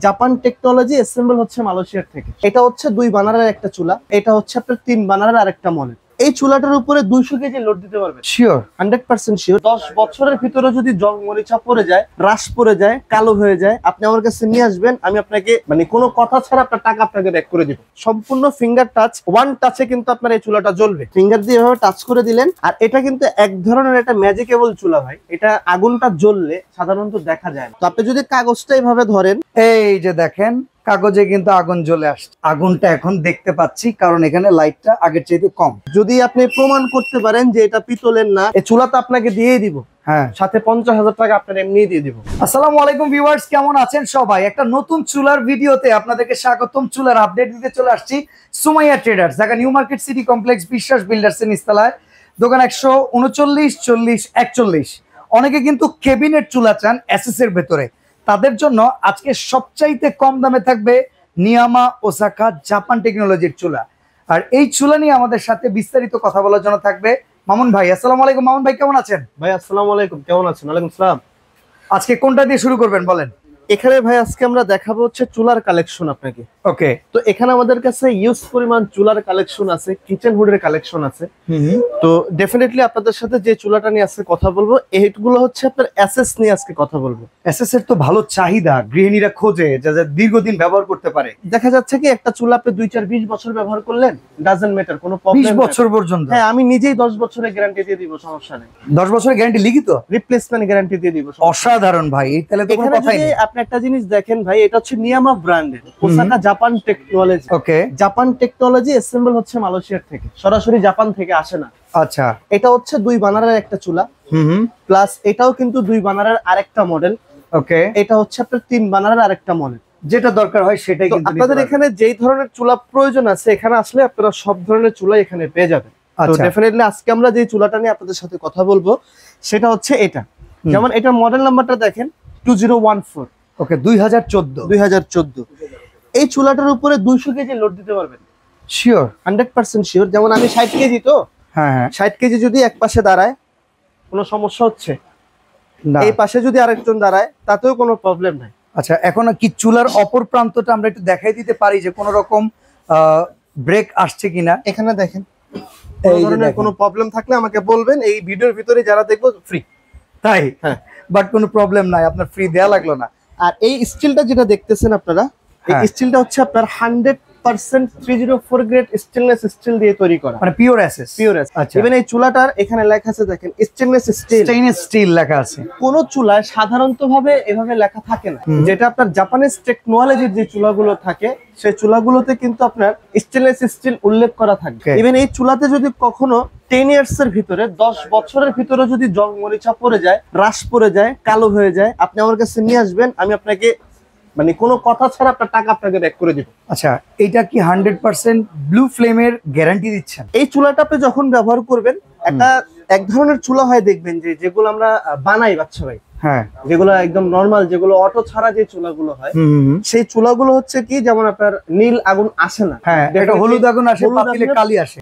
Japan technology assemble হচ্ছে মালয়েশিয়ার থেকে। এটা হচ্ছে 2 বার্নারের একটা চুলা, এটা হচ্ছে আপনার 3 বার্নারের আরেকটা মডেল। এই চুলাটার উপরে 200 কেজি লোড দিতে পারবেন। Sure 100% sure. 10 বছরের ভিতরে যদি জং মরিচা পড়ে যায়, রাশ পড়ে যায়, কালো হয়ে যায়, আপনি আমার কাছে নিয়ে আসবেন, আমি আপনাকে মানে কোনো কথা ছাড়া আপনার টাকা আপনাকে ব্যাক করে দিব। সম্পূর্ণ ফিঙ্গার টাচ, ওয়ান টাচে কিন্তু আপনার এই চুলাটা জ্বলবে। ফিঙ্গার দিয়ে এভাবে টাচ করে দিলেন। আর এটা কিন্তু এক ধরনের একটা ম্যাজিকেবল চুলা ভাই। এটা আগুনটা জ্বললে সাধারণত দেখা যায় না। তো আপনি যদি কাগজটা এইভাবে ধরেন, এই যে দেখেন কাগজে কিন্তু আগুন জ্বলে আসছে। আগুনটা এখন দেখতে পাচ্ছি কারণ এখানে লাইটটা আগের চাইতে কম। যদি আপনি প্রমাণ করতে পারেন যে এটা পিতলের না, এই চুলাটা আপনাকে দিয়ে দিব। হ্যাঁ, সাথে 50,000 টাকা আপনার এমনি দিয়ে দিব। আসসালামু আলাইকুম ভিউয়ার্স, কেমন আছেন সবাই? একটা নতুন চুলার ভিডিওতে আপনাদেরকে স্বাগতম। চুলার আপডেট দিতে চলে আসছি Sumaiya traders, Dhaka new market city complex, বিশ্বাস বিল্ডার্স এর নিচতলায়, দোকান 139 40 41। অনেকে কিন্তু কেবিনেট চুলা চান এসএস এর ভেতরে, তাদের জন্য আজকে সবচাইতে কম দামে থাকবে নিয়ামা ওসাকা জাপান টেকনোলজির চুলা। আর এই চুলা নিয়ে আমাদের সাথে বিস্তারিত কথা বলার জন্য থাকবে মামুন ভাই। আসসালামু আলাইকুম মামুন ভাই, কেমন আছেন? ভাই আসসালামু আলাইকুম, কেমন আছেন? ওয়ালাইকুম আসসালাম। আজকে কোনটা দিয়ে শুরু করবেন বলেন? এখানে ভাই আজকে আমরা দেখাবো হচ্ছে চুলার কালেকশন আপনাকে। ওকে, তো এখানে আমাদের কাছে ইউজ পরিমাণ চুলার কালেকশন আছে, কিচেন হুডের কালেকশন আছে। তো ডেফিনেটলি আপনাদের সাথে যে চুলাটা নিয়ে আজকে কথা বলবো, এইগুলো হচ্ছে আপনার এসএস নিয়ে আজকে কথা বলবো। এসএস এর তো ভালো চাহিদা, গৃহিণীরা খোঁজে যা দীর্ঘদিন ব্যবহার করতে পারে। দেখা যাচ্ছে কি একটা চুলা আপনি 2-4-20 বছর ব্যবহার করলেন, ডাজন্ট ম্যাটার, কোনো প্রবলেম। 20 বছর পর্যন্ত? হ্যাঁ, আমি নিজেই 10 বছরের গ্যারান্টি দিয়ে দিব, সমস্যা নেই। 10 বছরের গ্যারান্টি লিখিত, রিপ্লেসমেন্ট গ্যারান্টি দিয়ে দিব। অসাধারণ ভাই, এই তাহলে তো কোনো এখানে কথাই যদি নেই। আপনি একটা জিনিস দেখেন ভাই, এটা হচ্ছে নিয়ামা ব্র্যান্ডের ওসাকা জাপান টেকনোলজি। ওকে, জাপান টেকনোলজি অ্যাসেম্বল হচ্ছে মালয়েশিয়ার থেকে, সরাসরি জাপান থেকে আসে না। আচ্ছা, এটা হচ্ছে 2 বার্নারের একটা চুলা, প্লাস এটাও কিন্তু 2 বার্নারের আরেকটা মডেল। ওকে, এটা হচ্ছে আপনার 3 বার্নারের আরেকটা মডেল। যেটা দরকার হয় সেটাই তো কিন্তু আপনাদের এখানে যেই ধরনের চুলা প্রয়োজন আছে, এখানে আসলে আপনারা সব ধরনের চুলা এখানে পেয়ে যাবেন। তো ডেফিনেটলি আজকে আমরা যে চুলাটা নিয়ে আপনাদের সাথে কথা বলবো সেটা হচ্ছে এটা। যেমন এটা মডেল নাম্বারটা দেখেন 2014। ওকে, 2014। এই চুলাটার উপরে 200 কেজি লোড দিতে পারবেন। Sure 100% sure. যেমন আমি 60 কেজি, তো হ্যাঁ হ্যাঁ, 60 কেজি যদি এক পাশে দাঁড়ায় কোনো সমস্যা হচ্ছে, না এই পাশে যদি আরেকজন দাঁড়ায় তাতেও কোনো প্রবলেম নাই। আচ্ছা, এখন কি চুলার অপর প্রান্তটা আমরা একটু দেখাই দিতে পারি যে কোন রকম ব্রেক আসছে কিনা? এখানে দেখেন, এই ধরনের কোনো প্রবলেম থাকলে আমাকে বলবেন, এই ভিডিওর ভিতরে যারা দেখবো ফ্রি। তাই? হ্যাঁ, বাট কোনো প্রবলেম নাই, আপনার ফ্রি দেয়া লাগলো না। আর এই স্টিলটা যেটা দেখতেছেন আপনারা, এই স্টিলটা হচ্ছে আপনার 100% 304 গ্রেড স্টেনলেস স্টিল দিয়ে তৈরি করা, মানে পিওর এসএস। Pure SS. আচ্ছা, ইভেন এই চুলাটার এখানে লেখা আছে দেখেন, স্টেনলেস স্টিল। স্টেইনলেস স্টিল লেখা আছে। কোন চুলায় সাধারণত ভাবে এভাবে লেখা থাকে না। যেটা আপনার জাপানিজ টেকনোলজির যে চুলাগুলো থাকে, সেই চুলাগুলোতে কিন্তু আপনার স্টেনলেস স্টিল উল্লেখ করা থাকে। ইভেন এই চুলাতে যদি কখনো 10 ইয়ার্স এর ভিতরে, 10 বছরের ভিতরে যদি জং মরিচা পড়ে যায়, রাশ পড়ে যায়, কালো হয়ে যায়, আপনি আমার কাছে নিয়ে আসবেন, আমি আপনাকে মানে কোনো কথা ছাড়া আপনার টাকা আপনাকে ব্যাক করে দিব। আচ্ছা, এটা কি 100% ব্লু ফ্লেমের গ্যারান্টি দিচ্ছেন? এই চুলাটা আপনি যখন ব্যবহার করবেন, এক ধরনের চুলা হয় দেখবেন যে যেগুলো আমরা বানাই বাচ্চা ভাই, হ্যাঁ, যেগুলো একদম নরমাল, যেগুলো অটো ছাড়া যে চুলাগুলো হয়, সেই চুলাগুলো হচ্ছে কি, যেমন আপনার নীল আগুন আসে না, হ্যাঁ, এটা হলুদ আগুন আসে, পাতিলে কালি আসে,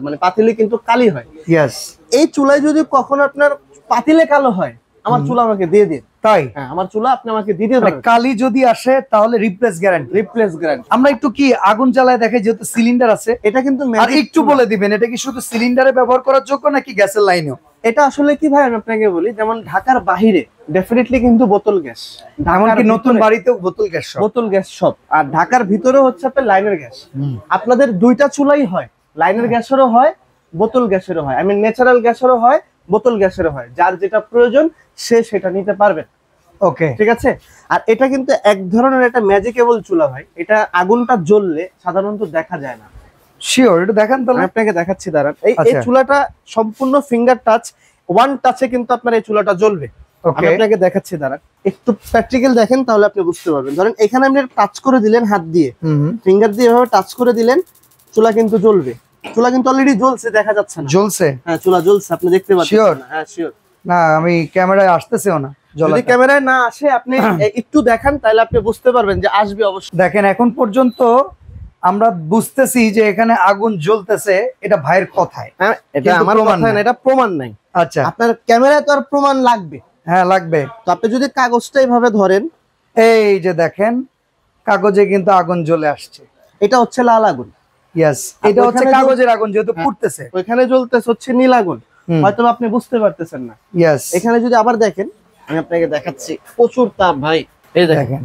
মানে পাতিলে কিন্তু কালি হয়। ইয়েস। এই চুলায় যদি কখনো আপনার পাতিলে কালো হয়, আমার চুলা আমাকে দিয়ে দিন। তাই? হ্যাঁ, আমার চুলা আপনি আমাকে দিয়ে দিন। কালি যদি আসে তাহলে রিপ্লেস গ্যারান্টি। Replace guarantee. আমরা একটু কি আগুন জ্বালায় দেখাই, যেহেতু সিলিন্ডার আছে। এটা কিন্তু আর একটু বলে দিবেন, এটা কি শুধু সিলিন্ডারে ব্যবহার করার যোগ্য নাকি গ্যাসের লাইনেও? এটা আসলে কি ভাই, আমি আপনাকে বলি, যেমন ঢাকার বাহিরে ডেফিনেটলি কিন্তু বোতল গ্যাস, এমনকি নতুন বাড়িতেও বোতল গ্যাস, বোতল গ্যাস সব। আর ঢাকার ভিতরে হচ্ছে আপনার লাইনের গ্যাস। আপনাদের দুইটা চুলাই হয়, লাইনের গ্যাসেরও হয়, বোতল গ্যাসেরও হয়, ন্যাচারাল গ্যাসেরও হয়, বোতল গ্যাসেরও হয়। যার যেটা প্রয়োজন সে সেটা নিতে পারবেন। ওকে, ঠিক আছে। আর এটা কিন্তু এক ধরনের একটা ম্যাজিকেবল চুলা ভাই। এটা আগুনটা জ্বললে সাধারণত দেখা যায় না। শিওর, এটা দেখান তাহলে। আপনাকে দেখাচ্ছি, দাঁড়ান। এই চুলাটা সম্পূর্ণ ফিঙ্গার টাচ, ওয়ান টাচে কিন্তু আপনার এই চুলাটা জ্বলবে। আমি আপনাকে দেখাচ্ছি, দাঁড়ান, একটু প্র্যাকটিক্যাল দেখেন, তাহলে আপনি বুঝতে পারবেন। ধরেন এখানে আপনি টাচ করে দিলেন হাত দিয়ে, ফিঙ্গার দিয়ে এভাবে টাচ করে দিলেন, চুলা কিন্তু জ্বলবে। চুলা কিন্তু অলরেডি জ্বলছে, দেখা যাচ্ছে না? জ্বলছে, হ্যাঁ, চুলা জ্বলছে, আপনি দেখতে পাচ্ছেন। শিওর? হ্যাঁ, শিওর। না, আমি ক্যামেরায় আসতেছেও না। যদি ক্যামেরায় না আসে, আপনি একটু দেখান, তাহলে আপনি বুঝতে পারবেন যে আসবে অবশ্যই। দেখেন, এখন পর্যন্ত আমরা বুঝতেছি যে এখানে আগুন জ্বলতেছে, এটা ভাইয়ের কথায়। এটা আমার কথা না, এটা প্রমাণ নাই। আচ্ছা, আপনার ক্যামেরায় তো আর প্রমাণ লাগবে। হ্যাঁ লাগবে। তো আপনি যদি কাগজটা এইভাবে ধরেন, এই যে দেখেন কাগজে কিন্তু আগুন জ্বলে আসছে। এটা হচ্ছে লাল আগুন। ইয়েস, এটা হচ্ছে কাগজের আগুন যেহেতু পুড়তেছে। ওইখানে জ্বলতেছে হচ্ছে নীল আগুন, হয়তো আপনি বুঝতে পারতেছেন না। ইয়েস, এখানে যদি আবার দেখেন, আমি আপনাকে দেখাচ্ছি, প্রচুর তাপ ভাই, এই দেখেন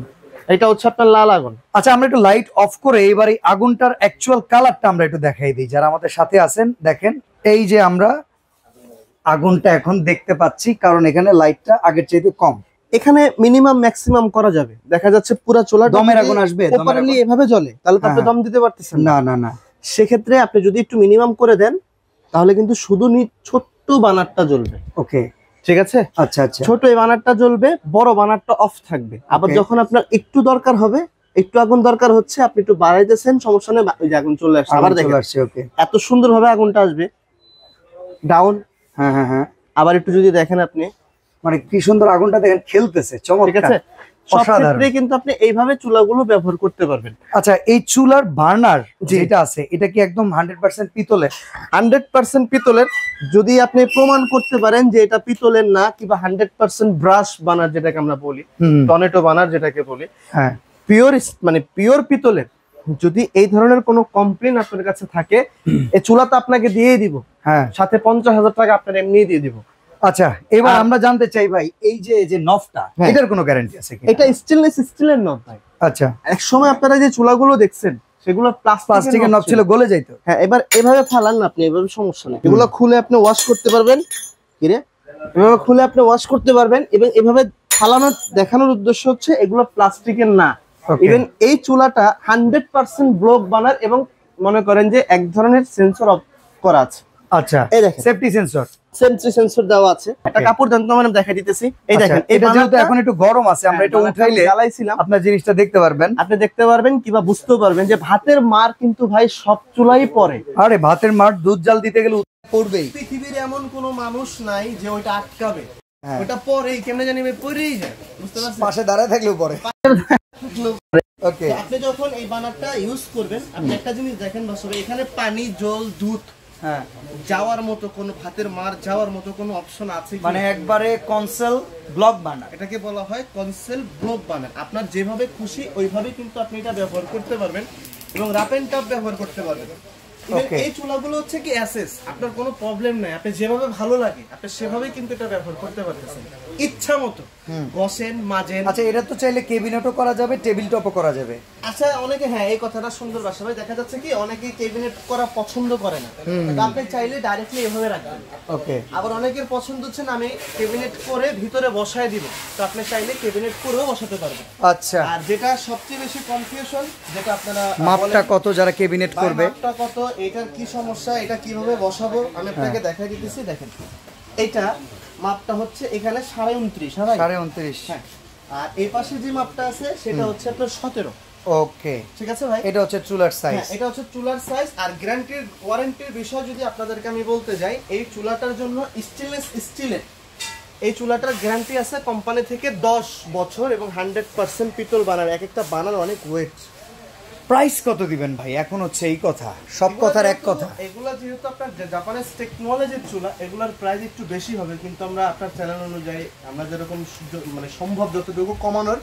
এটা হচ্ছে আপনার লাল আগুন। আচ্ছা, আমরা একটু লাইট অফ করে এবার এই আগুনটার অ্যাকচুয়াল কালারটা আমরা একটু দেখাই দিই যারা আমাদের সাথে আছেন। দেখেন এই যে আমরা আগুনটা এখন দেখতে পাচ্ছি, কারণ এখানে লাইটটা আগের চাইতে কম। এখানে মিনিমাম ম্যাক্সিমাম করা যাবে, দেখা যাচ্ছে পুরো চুলা দমের আগুন আসবে, প্রপারলি এভাবে জ্বলে, তাহলে তো আপনি দম দিতে পারতেছেন না। না না, সেক্ষেত্রে আপনি যদি একটু মিনিমাম করে দেন তাহলে কিন্তু শুধু ছোট্ট বানারটা জ্বলবে। ওকে, ঠিক আছে। আচ্ছা আচ্ছা, ছোট এই বানারটা জ্বলবে, বড় বানারটা অফ থাকবে। আবার যখন আপনার একটু দরকার হবে, একটু আগুন দরকার হচ্ছে, আপনি একটু বাড়াইতেছেন, সমস্যা নেই, ওই যে আগুন চলে আসছে। আবার দেখেন ওকে, এত সুন্দর ভাবে আগুনটা আসবে ডাউন। হ্যাঁ হ্যাঁ হ্যাঁ, আবার একটু যদি দেখেন আপনি, মানে কি সুন্দর আগুনটা দেখেন খেলতেছে, চমৎকার। ঠিক আছে, সব ক্ষেত্রে কিন্তু আপনি এইভাবে চুলাগুলো ব্যবহার করতে পারবেন। আচ্ছা, এই চুলার বার্নার যেটা আছে এটা কি একদম 100% পিতলের? 100% পিতলের। যদি আপনি প্রমাণ করতে পারেন যে এটা পিতলের না, কিংবা 100% ব্রাশ বানার যেটাকে আমরা বলি, টর্নেডো বানার যেটাকে বলি, হ্যাঁ পিওর, মানে পিওর পিতলের, যদি এই ধরনের কোনো কমপ্লেন আপনার কাছে থাকে, এই চুলাটা আপনাকে দিয়েই দিব, হ্যাঁ, সাথে 50,000 টাকা আপনার এমনিই দিয়ে দিব। আচ্ছা, এবার আমরা জানতে চাই ভাই, এই যে নবটা, এটার কোনো গ্যারান্টি আছে কি? এটা স্টেনলেস স্টিলের নব ভাই। আচ্ছা, এক সময় আপনারা যে চুলাগুলো দেখছেন সেগুলো প্লাস্টিকের নব ছিল, গলে যাইতো। হ্যাঁ, এবার এভাবে ফালান না আপনি, এভাবে সমস্যা নেই, এগুলো খুলে আপনি ওয়াশ করতে পারবেন। কি রে, এভাবে খুলে আপনি ওয়াশ করতে পারবেন। এবং এভাবে ফালানোর দেখানোর উদ্দেশ্য হচ্ছে এগুলো প্লাস্টিকের না। ইভেন এই চুলাটা 100% ব্লক বানার, এবং মনে করেন যে এক ধরনের সেন্সর অফ করা আছে। আচ্ছা, এই দেখেন সেফটি সেন্সর, সেফটি সেন্সর দেওয়া আছে। একটা কাপড় দেন তো, মানে দেখাই দিতেছি। এই দেখেন, এটা যেহেতু এখন একটু গরম আছে, আমরা এটা উঠাইলে জ্বালাইছিলাম, আপনার জিনিসটা দেখতে পারবেন, আপনি দেখতে পারবেন, কিংবা বুঝতে পারবেন যে ভাতের মার কিন্তু ভাই সব চুলাই পড়ে। আরে ভাতের মার দুধ জাল দিতে গেলে পড়বেই। পৃথিবীর এমন কোনো মানুষ নাই যে ওইটা আটকাবে, ওটা পরেই কেমনে জানি পরেই যায়, বুঝতে পারছেন, পাশে দাঁড়ায় থাকলেও পরে। ওকে, আপনি যখন এই বানারটা ইউজ করবেন, আপনি একটা জিনিস দেখেন বাস্তবে, এখানে পানি, জল, দুধ যাওয়ার মতো কোনো, ভাতের মার যাওয়ার মতো কোনো অপশন আছে? মানে একবারে কনসেল ব্লক বানার, এটাকে বলা হয় কনসেল ব্লক বানার। আপনার যেভাবে খুশি ওইভাবে কিন্তু আপনি এটা ব্যবহার করতে পারবেন, এবং রাপ এন্ড টাপ ব্যবহার করতে পারবেন। এই চুলাগুলো হচ্ছে কি অ্যাসেস, আপনার কোনো প্রবলেম নাই, আপনি যেভাবে ভালো লাগে আপনি সেভাবে কিন্তু এটা ব্যবহার করতে পারতেছেন ইচ্ছা মতো, বসেন, মাজেন। আচ্ছা, এটা তো চাইলে কেবিনেটও করা যাবে, টেবিল টপও করা যাবে। আচ্ছা, অনেকে, হ্যাঁ এই কথাটা সুন্দর বাসা ভাই, দেখা যাচ্ছে কি অনেকে কেবিনেট করা পছন্দ করে না, আপনি চাইলে ডাইরেক্টলি এভাবে রাখবেন। ওকে, আবার অনেকের পছন্দ হচ্ছে না আমি কেবিনেট করে ভিতরে বসায় দিব, তো আপনি চাইলে কেবিনেট করেও বসাতে পারবেন। আচ্ছা, আর যেটা সবচেয়ে বেশি কনফিউশন, যেটা আপনারা মাপটা কত যারা কেবিনেট করবে, মাপটা কত, এটার কি সমস্যা, এটা কিভাবে বসাবো, আমি আপনাকে দেখাই দিতেছি। দেখেন, এটা মাপটা হচ্ছে এখানে 29.5, 29.5, হ্যাঁ। আর এই পাশে যে মাপটা আছে সেটা হচ্ছে আপনার 17। ওকে, ঠিক আছে ভাই, এটা হচ্ছে চুলার সাইজ। হ্যাঁ, এটা হচ্ছে চুলার সাইজ। আর গ্যারান্টির ওয়ারেন্টির বিষয় যদি আপনাদেরকে আমি বলতে যাই, এই চুলাটার জন্য স্টেনলেস স্টিলের এই চুলাটার গ্যারান্টি আছে কোম্পানি থেকে 10 বছর, এবং 100% পিতল বানার। এক একটা বানার অনেক ওয়েট। প্রাইস কত দিবেন ভাই? এখন হচ্ছে এই কথা, সব কথার এক কথা। এগুলা যেহেতু আপনার জাপানিজ টেকনোলজির চুলা, এগুলার প্রাইস একটু বেশি হবে, কিন্তু আমরা আপনার চ্যানেল অনুযায়ী আমরা যেরকম মানে সম্ভব যতটুকু কমানোর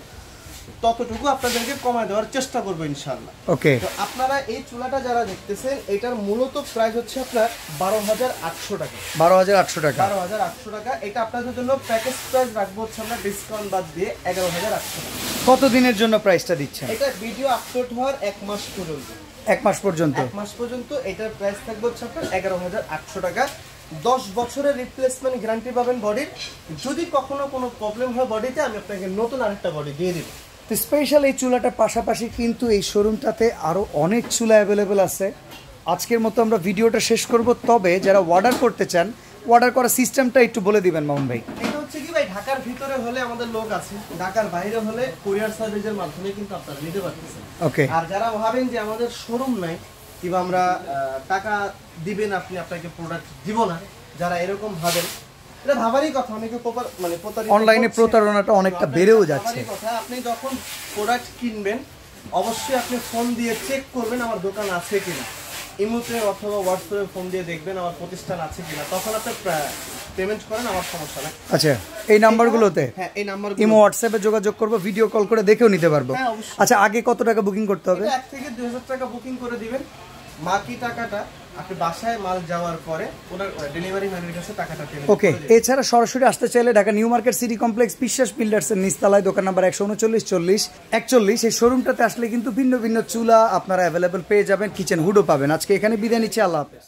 ততটুকু আপনাদেরকে কমায় দেওয়ার চেষ্টা করবো ইনশাআল্লাহ। ওকে, তো আপনারা এই চুলাটা যারা দেখতেছেন, এটার মূলত প্রাইস হচ্ছে আপনার 12,800 টাকা। 12,800 টাকা, 12,800 টাকা। এটা আপনাদের জন্য প্যাকেজ প্রাইস রাখবো হচ্ছে আমরা ডিসকাউন্ট বাদ দিয়ে 11,800 টাকা। কতদিনের জন্য প্রাইসটা দিচ্ছেন? এটা ভিডিও আপলোড হওয়ার 1 মাস পর্যন্ত। 1 মাস পর্যন্ত? 1 মাস পর্যন্ত এটার প্রাইস থাকবে হচ্ছে আপনার 11,800 টাকা। 10 বছরের রিপ্লেসমেন্ট গ্যারান্টি পাবেন বডির। যদি কখনো কোনো প্রবলেম হয় বডিতে, আমি আপনাকে নতুন আরেকটা বডি দিয়ে দিব। তো স্পেশাল এই চুলাটার পাশাপাশি কিন্তু এই শোরুমটাতে আরও অনেক চুলা অ্যাভেলেবেল আছে। আজকের মতো আমরা ভিডিওটা শেষ করব, তবে যারা অর্ডার করতে চান, অর্ডার করার সিস্টেমটা একটু বলে দিবেন মামুন ভাই। এটা হচ্ছে কি ভাই, ঢাকার ভিতরে হলে আমাদের লোক আছে, ঢাকার বাইরে হলে কুরিয়ার সার্ভিসের মাধ্যমে কিন্তু আপনারা নিতে পারতেছেন। ওকে, আর যারা ভাবেন যে আমাদের শোরুম নাই, কিংবা আমরা টাকা দিবেন আপনি, আপনাকে প্রোডাক্ট দিব না, যারা এরকম ভাবেন, এটা ভাবারই কথা। অনেকে মানে অনলাইনে প্রতারণাটা অনেকটা বেড়েও যাচ্ছে। আপনি যখন প্রোডাক্ট কিনবেন, অবশ্যই আপনি ফোন দিয়ে চেক করবেন আমার দোকান আছে কিনা, ইমোতে অথবা হোয়াটসঅ্যাপে ফোন দিয়ে দেখবেন আমার প্রতিষ্ঠান আছে কিনা। তখন আপনার পেমেন্ট করেন, আমার সমস্যা নাই। আচ্ছা, এই নাম্বারগুলোতে? হ্যাঁ, এই নাম্বার ইমো হোয়াটসঅ্যাপে যোগাযোগ করব, ভিডিও কল করে দেখেও নিতে পারবো। হ্যাঁ, অবশ্যই। আচ্ছা, আগে কত টাকা বুকিং করতে হবে? 1 থেকে 2000 টাকা বুকিং করে দিবেন, বাকি টাকাটা আপনি বাসায় মাল যাওয়ার পরে ওনার ডেলিভারি ম্যানের কাছে টাকাটা পেমেন্ট ওকে। করে দিবেন। এছাড়া সরাসরি আসতে চাইলে Dhaka new market city complex বিশ্বাস বিল্ডার্সের নিচতলায় দোকান নাম্বার 139-40-41, এই শোরুমটাতে আসলে কিন্তু ভিন্ন ভিন্ন চুলা আপনারা অ্যাভেলেবল পেয়ে যাবেন, কিচেন হুডও পাবেন। আজকে এখানে বিদায় নিচ্ছি, আল্লাহ হাফেজ।